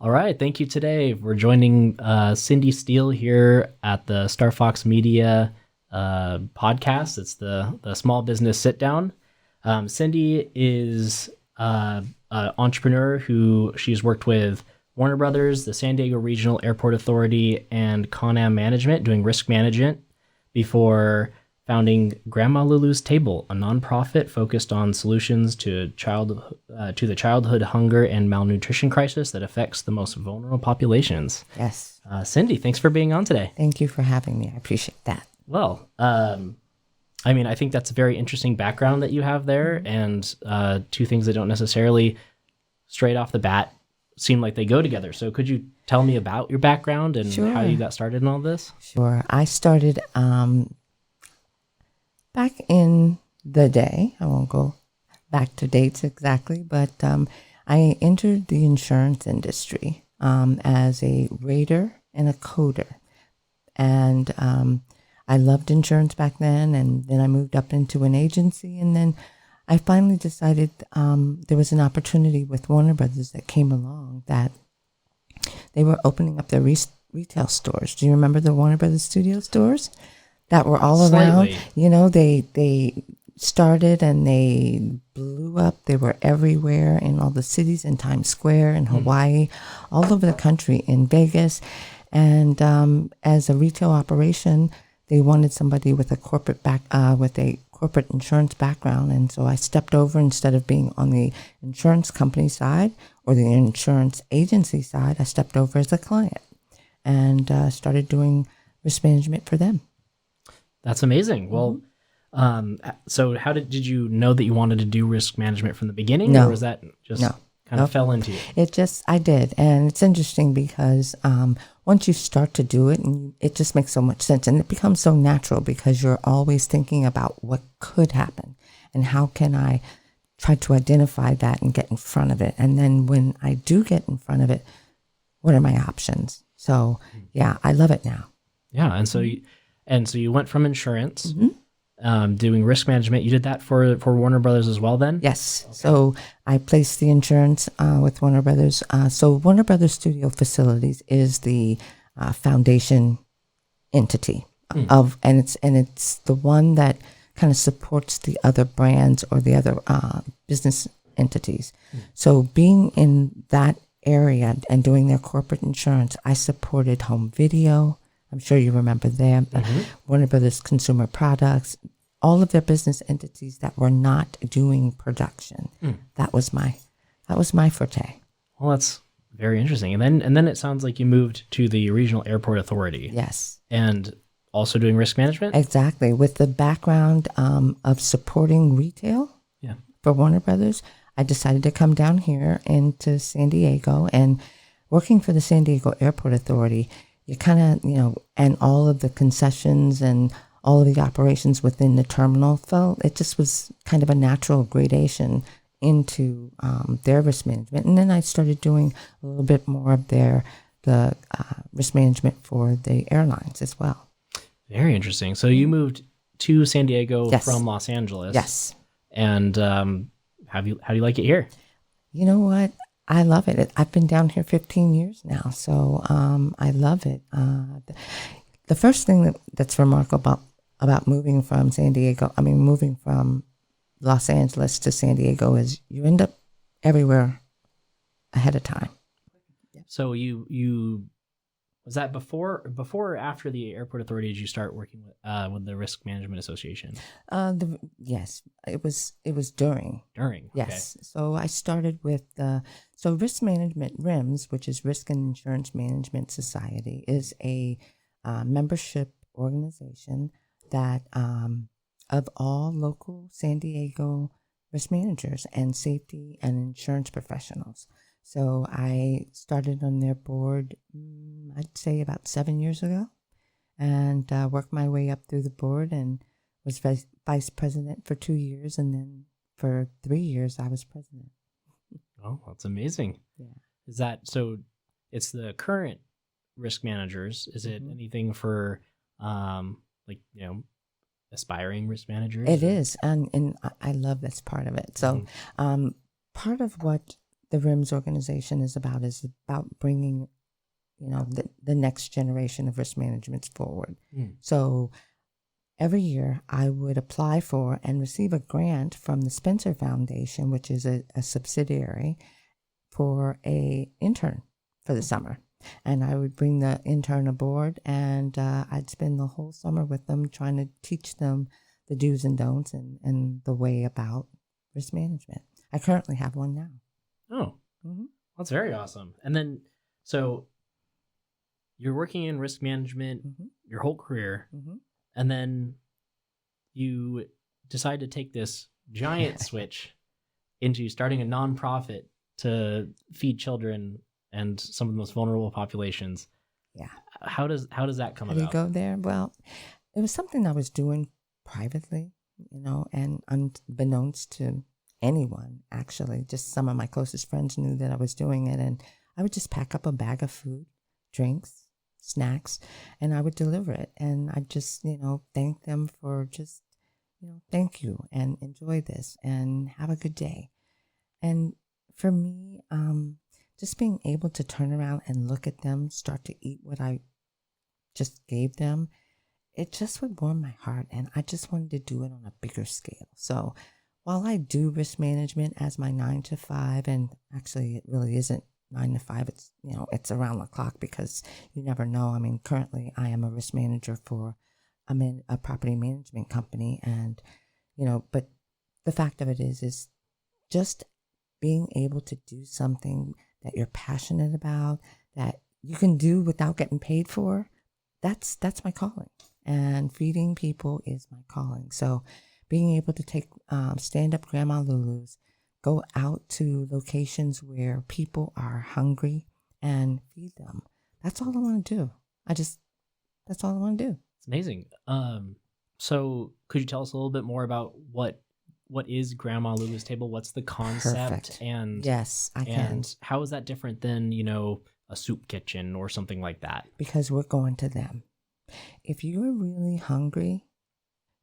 All right, thank you today. We're joining Cindy Steele here at the Star Fox Media podcast. It's the small business sit down. Cindy is an entrepreneur who she's worked with Warner Brothers, the San Diego Regional Airport Authority, and Con-Am Management doing risk management before founding Grandma LuLu's Table, a nonprofit focused on solutions to the childhood hunger and malnutrition crisis that affects the most vulnerable populations. Yes. Cindy, thanks for being on today. Thank you for having me. I appreciate that. Well, I think that's a very interesting background that you have there, and two things that don't necessarily straight off the bat seem like they go together. So could you tell me about your background and Sure. how you got started in all this? Sure. I started back in the day. I won't go back to dates exactly, but I entered the insurance industry as a rater and a coder. And I loved insurance back then, and then I moved up into an agency, and then I finally decided there was an opportunity with Warner Brothers that came along that they were opening up their retail stores. Do you remember the Warner Brothers studio stores that were all around? Slightly. You know, they started and they blew up. They were everywhere in all the cities, in Times Square, in Hawaii, all over the country, in Vegas. And as a retail operation, they wanted somebody with a corporate corporate insurance background, and so I stepped over. Instead of being on the insurance company side or the insurance agency side, I stepped over as a client and started doing risk management for them. That's amazing. Well, so how did you know that you wanted to do risk management from the beginning? No. Or was that just No. kind of fell into you? I did. And it's interesting because once you start to do it, and it just makes so much sense. And it becomes so natural because you're always thinking about what could happen and how can I try to identify that and get in front of it. And then when I do get in front of it, what are my options? So, yeah, I love it now. Yeah. And so you went from insurance, doing risk management. You did that for Warner Brothers as well then? Yes. Okay. So I placed the insurance with Warner Brothers. So Warner Brothers Studio Facilities is the foundation entity and it's the one that kind of supports the other brands or the other business entities. So being in that area and doing their corporate insurance, I supported home video. I'm sure you remember them. Warner Brothers Consumer Products, all of their business entities that were not doing production. That was my forte. Well, that's very interesting. And then it sounds like you moved to the Regional Airport Authority. Yes. And also doing risk management? Exactly. With the background of supporting retail for Warner Brothers, I decided to come down here into San Diego, and working for the San Diego Airport Authority, you kind of, and all of the concessions and all of the operations within the terminal it just was kind of a natural gradation into their risk management. And then I started doing a little bit more of the risk management for the airlines as well. Very interesting. So you moved to San Diego from Los Angeles. Yes. And how do you like it here? You know what? I love it. I've been down here 15 years now, so I love it. The first thing that's remarkable about moving from moving from Los Angeles to San Diego is you end up everywhere ahead of time. So you was that before or after the Airport Authority did you start working with the Risk Management Association? Yes, it was during. During. Yes. Okay. So I started with Risk Management RIMS, which is Risk and Insurance Management Society, is a membership organization that of all local San Diego risk managers and safety and insurance professionals. So I started on their board, I'd say about 7 years ago, and worked my way up through the board and was vice president for 2 years, and then for 3 years I was president. Oh, that's amazing. Yeah. Is that so? It's the current risk managers. Is it anything for aspiring risk managers? It is, and I love this part of it. So part of what the RIMS organization is about bringing, the next generation of risk management forward. So every year I would apply for and receive a grant from the Spencer Foundation, which is a subsidiary, for a intern for the summer. And I would bring the intern aboard, and I'd spend the whole summer with them trying to teach them the do's and don'ts and the way about risk management. I currently have one now. Oh, that's very awesome. And then, so you're working in risk management your whole career, and then you decide to take this giant switch into starting a nonprofit to feed children and some of the most vulnerable populations. Yeah. How does that come How about? do you go there? Well, it was something I was doing privately, and unbeknownst to anyone, actually. Just some of my closest friends knew that I was doing it, and I would just pack up a bag of food, drinks, snacks, and I would deliver it. And I just, thank them for just, thank you and enjoy this and have a good day. And for me, just being able to turn around and look at them start to eat what I just gave them, it just would warm my heart. And I just wanted to do it on a bigger scale. So while I do risk management as my 9 to 5, and actually it really isn't 9 to 5, it's, it's around the clock because you never know. I mean, currently I am a risk manager for a property management company. And, but the fact of it is just being able to do something that you're passionate about, that you can do without getting paid for, that's my calling. And feeding people is my calling. So being able to take stand-up Grandma LuLu's, go out to locations where people are hungry and feed them. That's all I want to do. That's all I want to do. It's amazing. So could you tell us a little bit more about what is Grandma LuLu's Table? What's the concept? Perfect. And yes, I can. And how is that different than, a soup kitchen or something like that? Because we're going to them. If you're really hungry,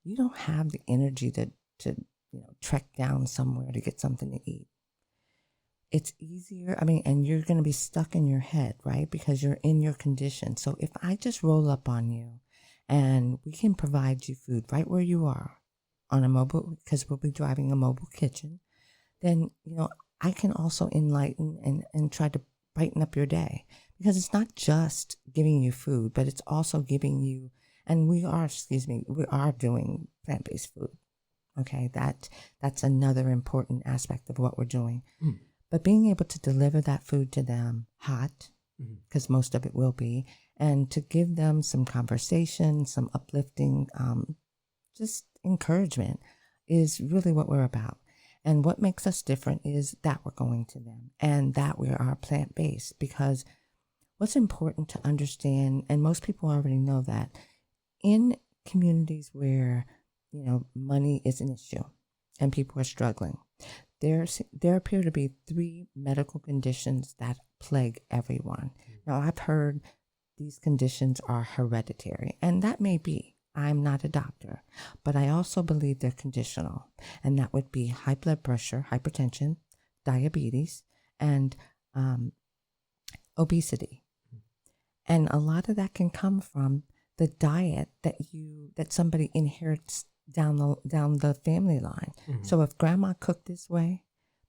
you don't have the energy to trek down somewhere to get something to eat. It's easier. And you're going to be stuck in your head, right? Because you're in your condition. So if I just roll up on you and we can provide you food right where you are, on a mobile, because we'll be driving a mobile kitchen, then, I can also enlighten and try to brighten up your day, because it's not just giving you food, but it's also giving you, and we are doing plant-based food. Okay. That's another important aspect of what we're doing, but being able to deliver that food to them hot, because most of it will be, and to give them some conversation, some uplifting, just encouragement is really what we're about. And what makes us different is that we're going to them and that we are plant-based, because what's important to understand, and most people already know that, in communities where, money is an issue and people are struggling, there appear to be 3 medical conditions that plague everyone. Now, I've heard these conditions are hereditary, and that may be. I'm not a doctor, but I also believe they're conditional, and that would be high blood pressure, hypertension, diabetes, and obesity. And a lot of that can come from the diet that somebody inherits down the family line. So if grandma cooked this way,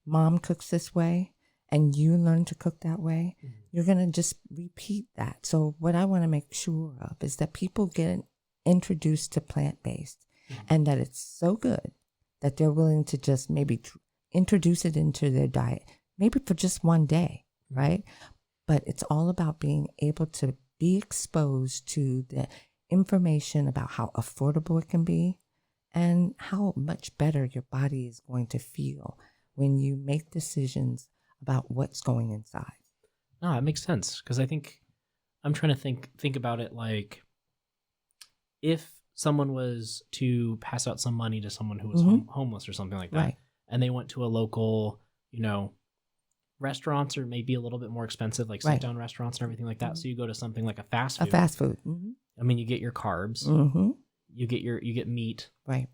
mom cooks this way, and you learn to cook that way, you're going to just repeat that. So what I want to make sure of is that people get introduced to plant-based, and that it's so good that they're willing to just maybe introduce it into their diet, maybe for just one day, right? But it's all about being able to be exposed to the information about how affordable it can be and how much better your body is going to feel when you make decisions about what's going inside. No, it makes sense, because I think I'm trying to think about it like, if someone was to pass out some money to someone who was homeless or something like that, Right. and they went to a local, restaurants, or maybe a little bit more expensive, like Right. sit-down restaurants and everything like that. So you go to something like a fast food. A fast food. You get your carbs, you get meat, Right.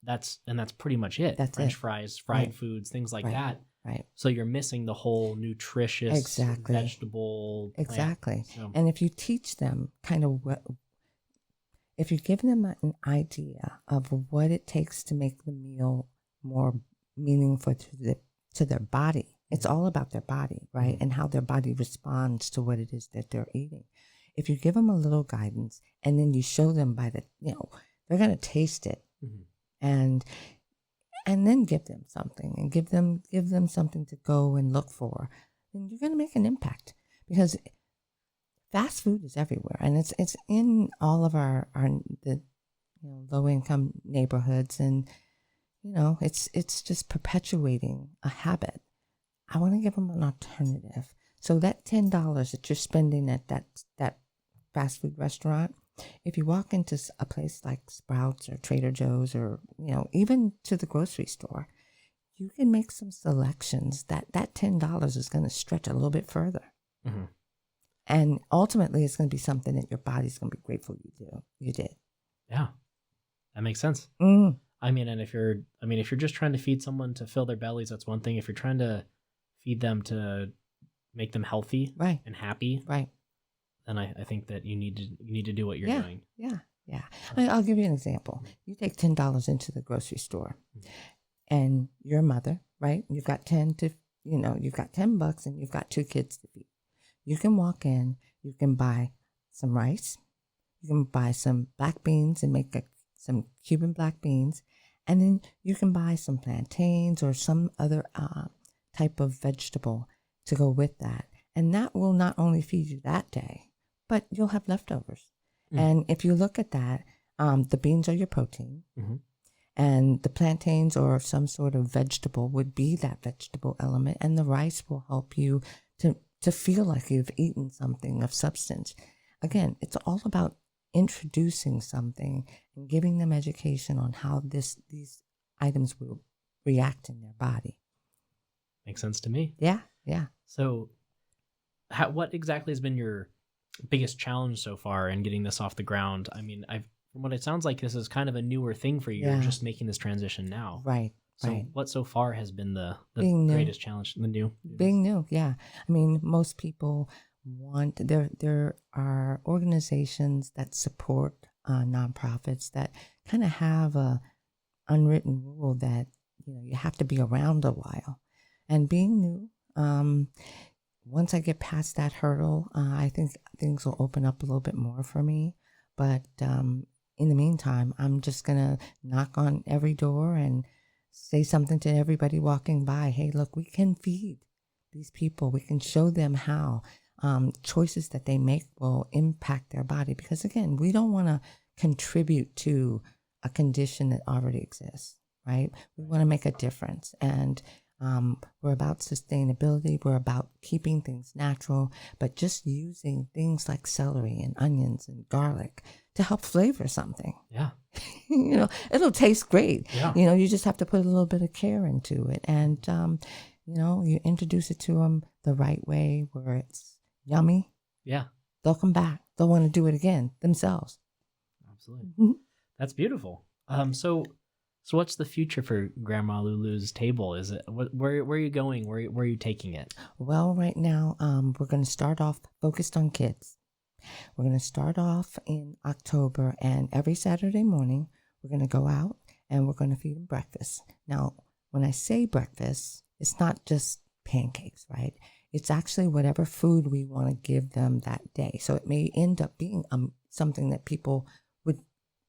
that's pretty much it. That's French it. fries, fried Right. foods, things like Right. that. Right. So you're missing the whole nutritious Exactly. vegetable plant. Exactly. So, And if you teach them kind of if you give them an idea of what it takes to make the meal more meaningful to their body, it's all about their body, right? And how their body responds to what it is that they're eating. If you give them a little guidance and then you show them by they're going to taste it and then give them something and give them something to go and look for, then you're going to make an impact, because fast food is everywhere, and it's in all of our low income neighborhoods, and it's just perpetuating a habit. I want to give them an alternative. So that $10 that you're spending at that fast food restaurant, if you walk into a place like Sprouts or Trader Joe's, or even to the grocery store, you can make some selections that $10 is going to stretch a little bit further. Mm-hmm. And ultimately, it's going to be something that your body's going to be grateful you did. Yeah, that makes sense. Mm. I mean, and if you're just trying to feed someone to fill their bellies, that's one thing. If you're trying to feed them to make them healthy and happy, right, then I think that you need to do what you're doing. Yeah. I'll give you an example. You take $10 into the grocery store, and you're a mother, right? You've got $10 and you've got 2 kids to feed. You can walk in, you can buy some rice, you can buy some black beans and make some Cuban black beans, and then you can buy some plantains or some other type of vegetable to go with that. And that will not only feed you that day, but you'll have leftovers. And if you look at that, the beans are your protein, and the plantains or some sort of vegetable would be that vegetable element, and the rice will help you to feel like you've eaten something of substance. Again, it's all about introducing something and giving them education on how these items will react in their body. Makes sense to me. Yeah. So, what exactly has been your biggest challenge so far in getting this off the ground? I mean, from what it sounds like, this is kind of a newer thing for you. You're just making this transition now. Right. So what so far has been the greatest challenge? The new? Being new, yeah. I mean, most people there are organizations that support nonprofits that kind of have a unwritten rule that, you have to be around a while. And being new, once I get past that hurdle, I think things will open up a little bit more for me. But in the meantime, I'm just going to knock on every door and say something to everybody walking by. Hey, look, we can feed these people. We can show them how choices that they make will impact their body. Because again, we don't want to contribute to a condition that already exists, right? We want to make a difference. And we're about sustainability. We're about keeping things natural, but just using things like celery and onions and garlic to help flavor something. Yeah. It'll taste great. Yeah. You just have to put a little bit of care into it. And, you introduce it to them the right way where it's yummy. Yeah. They'll come back. They'll want to do it again themselves. Absolutely. That's beautiful. So what's the future for Grandma LuLu's table? Is it where are you going? Where are you taking it? Well, right now, we're going to start off focused on kids. We're going to start off in October, and every Saturday morning, we're going to go out and we're going to feed them breakfast. Now, when I say breakfast, it's not just pancakes, right? It's actually whatever food we want to give them that day. So it may end up being something that people would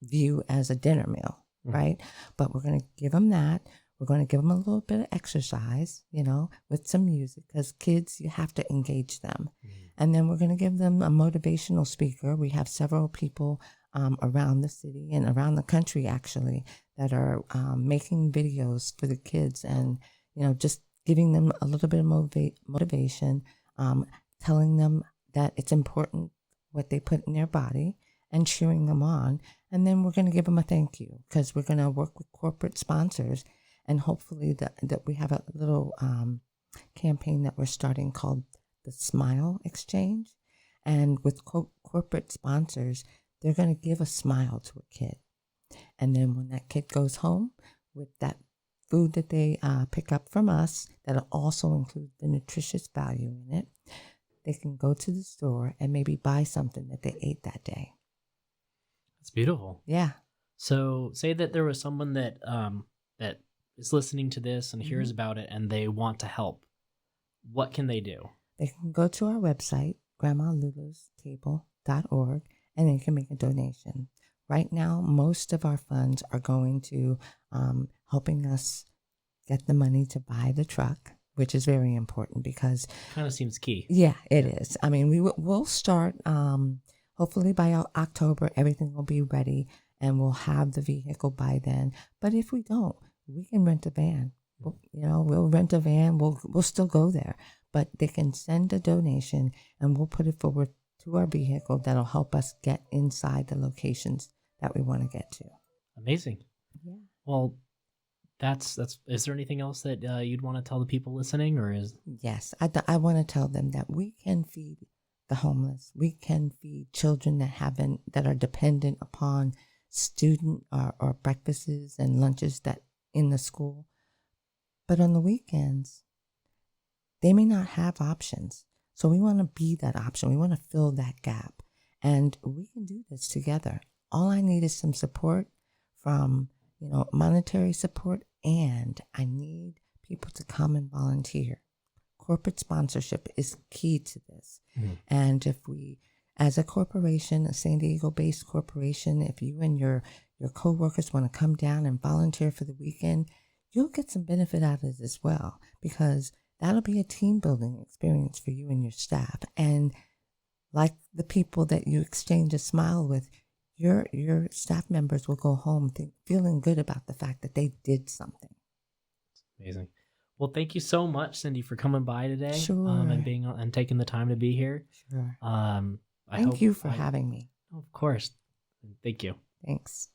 view as a dinner meal, right? But we're going to give them that. We're going to give them a little bit of exercise, with some music, because kids, you have to engage them. And then we're going to give them a motivational speaker. We have several people around the city and around the country, actually, that are making videos for the kids and, just giving them a little bit of motivation, telling them that it's important what they put in their body and cheering them on. And then we're going to give them a thank you, because we're going to work with corporate sponsors. And hopefully that we have a little campaign that we're starting called the Smile Exchange. And with corporate sponsors, they're going to give a smile to a kid. And then when that kid goes home with that food that they pick up from us that'll also include the nutritious value in it. They can go to the store and maybe buy something that they ate that day. That's beautiful. Yeah. So say that there was someone that that is listening to this and hears about it and they want to help. What can they do? They can go to our website, grandmalulustable.org, and they can make a donation. Right now, most of our funds are going to helping us get the money to buy the truck, which is very important because Kind of seems key. yeah, it is. I mean, we'll start. Hopefully by October, everything will be ready, and we'll have the vehicle by then. But if we don't, we can rent a van. We'll rent a van. We'll still go there, but they can send a donation, and we'll put it forward to our vehicle that'll help us get inside the locations that we want to get to. Amazing. Yeah. Well, that's. Is there anything else that you'd want to tell the people listening, or is? Yes, I want to tell them that we can feed the homeless. We can feed children that are dependent upon student or breakfasts and lunches that in the school. But on the weekends, they may not have options. So we want to be that option. We want to fill that gap. And we can do this together. All I need is some support from, monetary support, and I need people to come and volunteer. Corporate sponsorship is key to this. And if we, as a corporation, a San Diego-based corporation, if you and your coworkers want to come down and volunteer for the weekend, you'll get some benefit out of it as well, because that'll be a team building experience for you and your staff. And like the people that you exchange a smile with, your staff members will go home feeling good about the fact that they did something. Amazing. Well, thank you so much, Cindy, for coming by today. Sure. And taking the time to be here. Sure. Thank Thank you for having me. Of course. Thank you. Thanks.